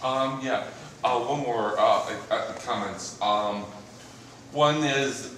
Yeah. One more comments. One is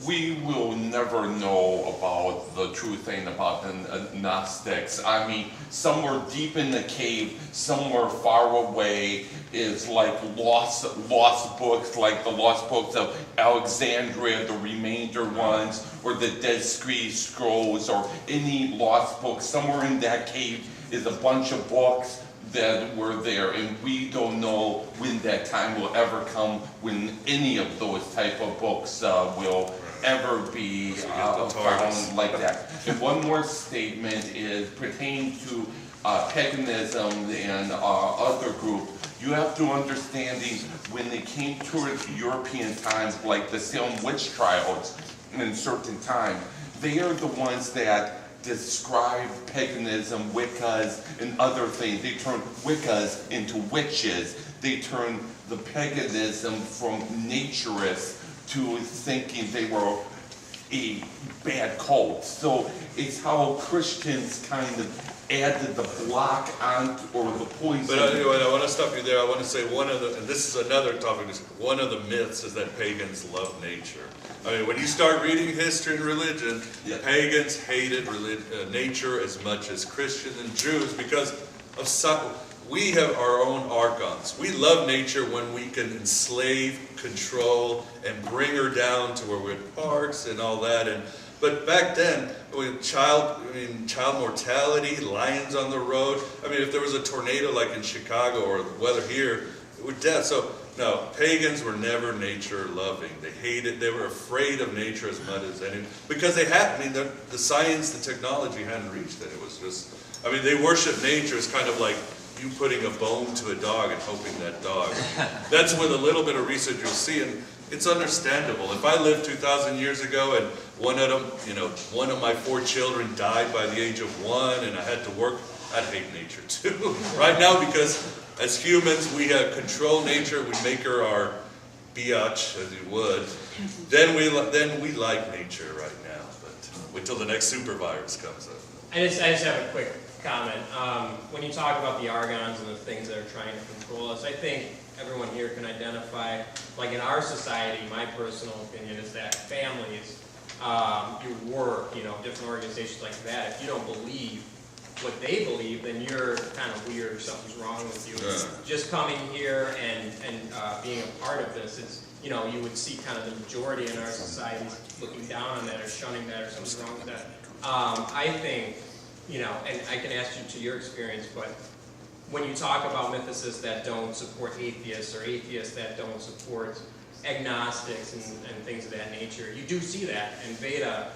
we will never know about the true thing about the Gnostics. I mean, somewhere deep in the cave, somewhere far away, is like lost books, like the lost books of Alexandria, the remainder ones, or the Dead Sea Scrolls, or any lost books. Somewhere in that cave is a bunch of books that were there, and we don't know when that time will ever come when any of those type of books will ever be found like that. And one more statement is pertaining to paganism and other groups. You have to understanding when they came towards European times, like the Salem witch trials in certain time, they are the ones that describe paganism, Wiccas, and other things. They turn Wiccas into witches. They turn the paganism from naturists to thinking they were a bad cult. So it's how Christians kind of added the block on, or the poison. But anyway, I want to stop you there. I want to say one of the, and this is another topic, one of the myths is that pagans love nature. I mean, when you start reading history and religion, pagans hated nature as much as Christians and Jews because of we have our own archons. We love nature when we can enslave, control, and bring her down to where we're at parks and all that. But back then, with child mortality, lions on the road. I mean, if there was a tornado like in Chicago or the weather here, it would death. So no, pagans were never nature loving. They hated. They were afraid of nature as much as anything because they had. I mean, the science, the technology hadn't reached it. It was just. I mean, they worship nature as kind of like you putting a bone to a dog and hoping that dog. That's with a little bit of research you'll see, and it's understandable. If I lived 2,000 years ago and one of my 4 children died by the age of 1 and I had to work, I'd hate nature too. Right now, because as humans, we have control nature, we make her our biatch, as you would. Then we like nature right now, but wait till the next super virus comes up. I just have a quick comment. When you talk about the argons and the things that are trying to control us, I think everyone here can identify, like in our society, my personal opinion is that families, your work, different organizations like that, if you don't believe what they believe, then you're kind of weird or something's wrong with you. Yeah. Just coming here and being a part of this, it's, you would see kind of the majority in our society looking down on that or shunning that or something's wrong with that. I think, and I can ask you to your experience, but when you talk about mythicists that don't support atheists or atheists that don't support agnostics and things of that nature, you do see that. In Veda,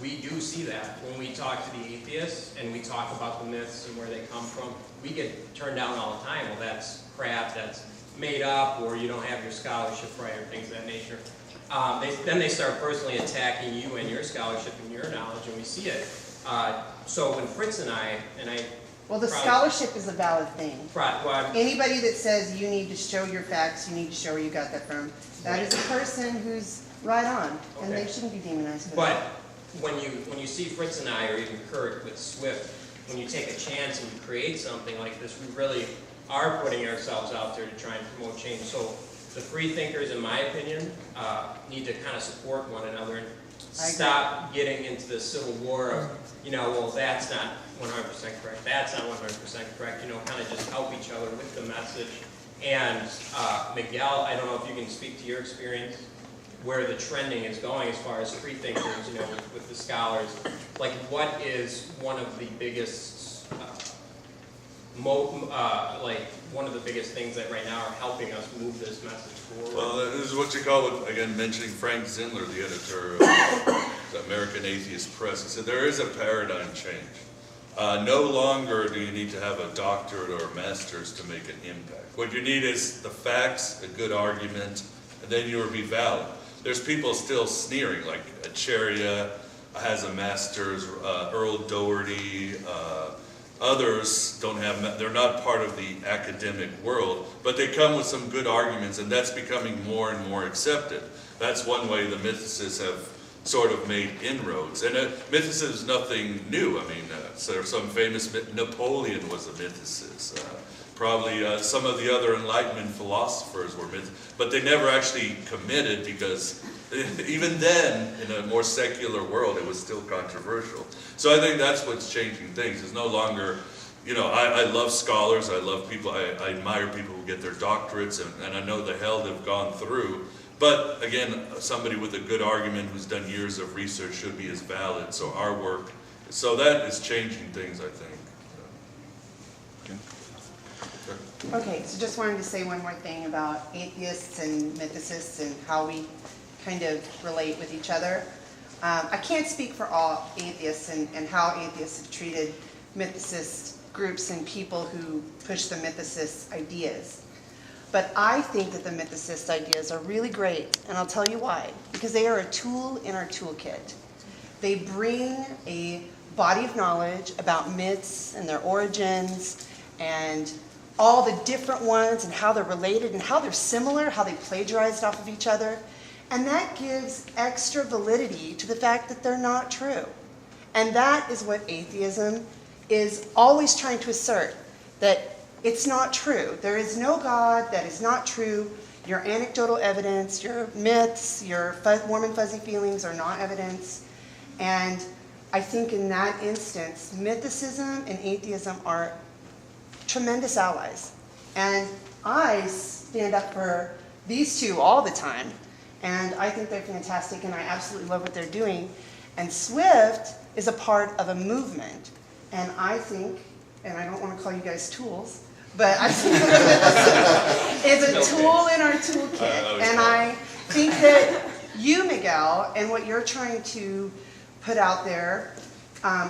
we do see that. When we talk to the atheists and we talk about the myths and where they come from, we get turned down all the time. Well, that's crap, that's made up, or you don't have your scholarship right, or things of that nature. Then they start personally attacking you and your scholarship and your knowledge, and we see it. So when Fritz and I well, the scholarship is a valid thing. Well, anybody that says you need to show your facts, you need to show where you got that from, that is a person who's right on, and they shouldn't be demonized for that. But when you see Fritz and I, or even Kurt with SWiFT, when you take a chance and you create something like this, we really are putting ourselves out there to try and promote change. So the free thinkers, in my opinion, need to kind of support one another and stop getting into the civil war of, well, that's not 100% correct, that's not 100% correct, kind of just help each other with the message. And Miguel, I don't know if you can speak to your experience, where the trending is going as far as free thinkers, with the scholars. Like, what is one of the biggest, one of the biggest things that right now are helping us move this message forward? Well, this is what you call, again, mentioning Frank Zindler, the editor of the American Atheist Press. He said, there is a paradigm change. No longer do you need to have a doctorate or a master's to make an impact. What you need is the facts, a good argument, and then you will be valid. There's people still sneering, like Acharya has a master's, Earl Doherty, others don't have, they're not part of the academic world, but they come with some good arguments, and that's becoming more and more accepted. That's one way the mythicists have sort of made inroads. And mythicism is nothing new. I mean, so some famous, Napoleon was a mythicist. probably some of the other Enlightenment philosophers were but they never actually committed, because even then, in a more secular world, it was still controversial. So I think that's what's changing things. It's no longer, I love scholars, I love people, I admire people who get their doctorates, and I know the hell they've gone through. But again, somebody with a good argument who's done years of research should be as valid. So our work, so that is changing things, I think. Okay, so just wanted to say one more thing about atheists and mythicists and how we kind of relate with each other. I can't speak for all atheists and how atheists have treated mythicist groups and people who push the mythicist ideas. But I think that the mythicist ideas are really great, and I'll tell you why. Because they are a tool in our toolkit. They bring a body of knowledge about myths and their origins and all the different ones and how they're related and how they're similar, how they plagiarized off of each other. And that gives extra validity to the fact that they're not true. And that is what atheism is always trying to assert, that it's not true. There is no God, that is not true. Your anecdotal evidence, your myths, your warm and fuzzy feelings are not evidence. And I think in that instance, mythicism and atheism are tremendous allies. And I stand up for these two all the time. And I think they're fantastic, and I absolutely love what they're doing. And SWiFT is a part of a movement. And I think, and I don't want to call you guys tools, but I think it's a tool in our toolkit. And I think that you, Miguel, and what you're trying to put out there,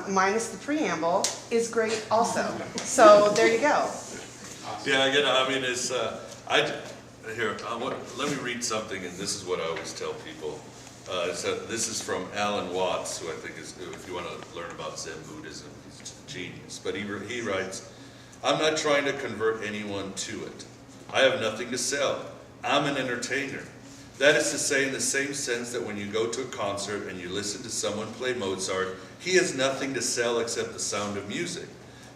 minus the preamble, is great also. So there you go. Yeah, I mean, it's, let me read something, and this is what I always tell people. This is from Alan Watts, who I think is, if you want to learn about Zen Buddhism, he's a genius. But he writes, "I'm not trying to convert anyone to it. I have nothing to sell. I'm an entertainer. That is to say, in the same sense that when you go to a concert and you listen to someone play Mozart, he has nothing to sell except the sound of music.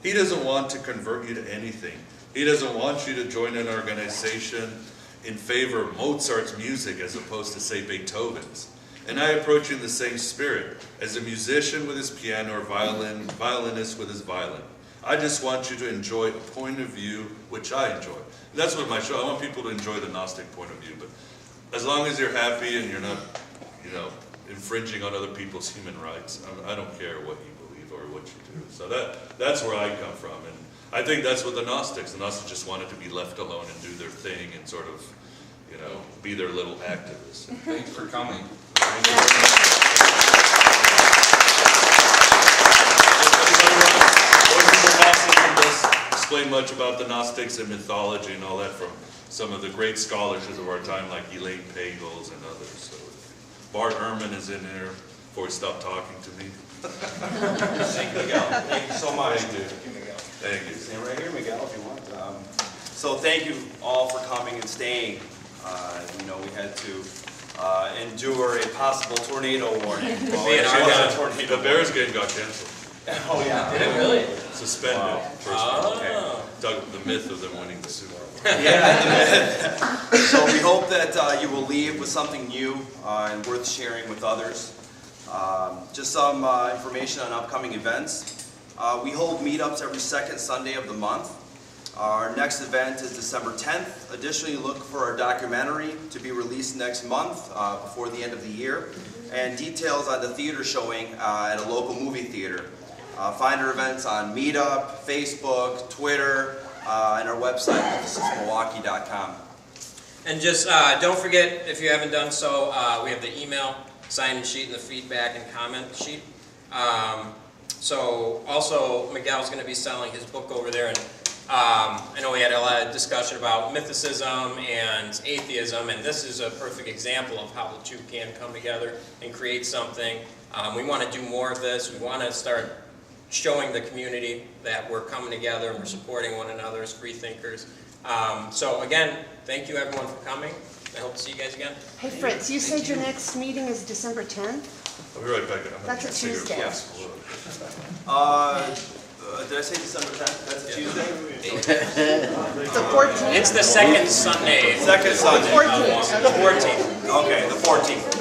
He doesn't want to convert you to anything. He doesn't want you to join an organization in favor of Mozart's music as opposed to, say, Beethoven's. And I approach you in the same spirit, as a musician with his piano or violinist with his violin. I just want you to enjoy a point of view which I enjoy." And that's what my show, I want people to enjoy the Gnostic point of view, but as long as you're happy and you're not, infringing on other people's human rights, I don't care what you believe or what you do. So that's where I come from, and I think that's what the Gnostics just wanted to be left alone and do their thing and sort of, be their little activists. Thanks for coming. Explain much about the Gnostics and mythology and all that from some of the great scholars of our time, like Elaine Pagels and others. So Bart Ehrman is in there before he stopped talking to me. Thank you, Miguel. Thank you so much. Thank you. Thank you, Miguel. Thank you. Stand right here, Miguel, if you want. So thank you all for coming and staying. We had to endure a possible tornado warning. The Bears game got canceled. Oh, yeah. Did it really? Suspended. Wow. First the myth of them winning the Super Bowl. Yeah. So we hope that you will leave with something new and worth sharing with others. Just some information on upcoming events. We hold meetups every second Sunday of the month. Our next event is December 10th. Additionally, look for our documentary to be released next month before the end of the year, and details on the theater showing at a local movie theater. Find our events on Meetup, Facebook, Twitter, and our website, MythicistMilwaukee.com. And just don't forget, if you haven't done so, we have the email sign-in sheet and the feedback and comment sheet. So also, Miguel's going to be selling his book over there, and I know we had a lot of discussion about mythicism and atheism, and this is a perfect example of how the two can come together and create something. We want to do more of this. We want to start showing the community that we're coming together and we're supporting one another as free thinkers. So again, thank you everyone for coming. I hope to see you guys again. Hey Fritz, you said your next meeting is December 10th? I'll be right back. That's a Tuesday. Did I say December 10th? That's a Tuesday? It's the 14th? It's the second Sunday. Second Sunday. 14th. The 14th. Okay, the 14th.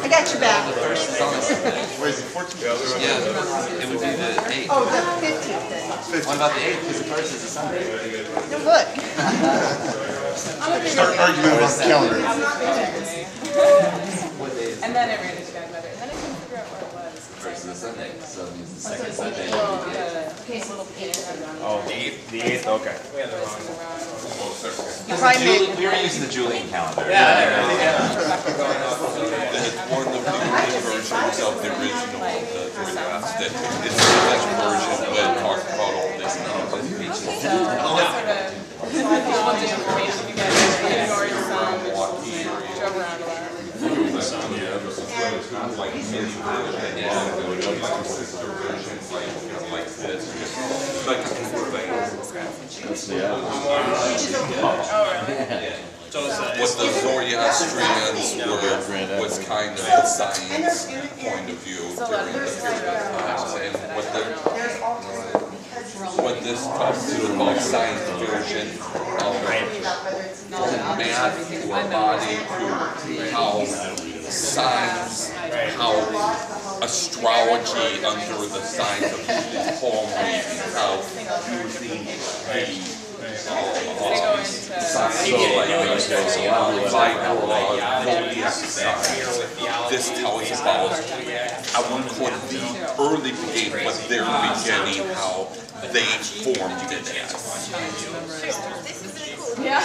I got your back. Where's the 14th? Yeah, it would be the 8th. Oh, the 15th then. What about the 8th? Because the first is a Sunday. No, look. Start arguing about the calendar. And then I ran into bad weather, and then I couldn't figure out where it was. First is a Sunday, so it means the second Sunday. Okay, so little page. Oh, the 8th, okay. We had the wrong one. You probably made, We were using the Julian calendar. Yeah, It's one of the early versions of the original, the Gnostic. It's the best version that talks about all this nonsense. So, sort of, so I just wanted information, you guys ignored some, drove around a lot. Like mini version, yeah, sister versions, like this, like what the Zoroastrians were was kind of the science point of view during the period of time, and what this talks to about science version of math to our body to how science, how astrology under the signs of using palm reading, how using this tells about, I wouldn't call it the early beginning, but their beginning, how they formed it as. Yeah.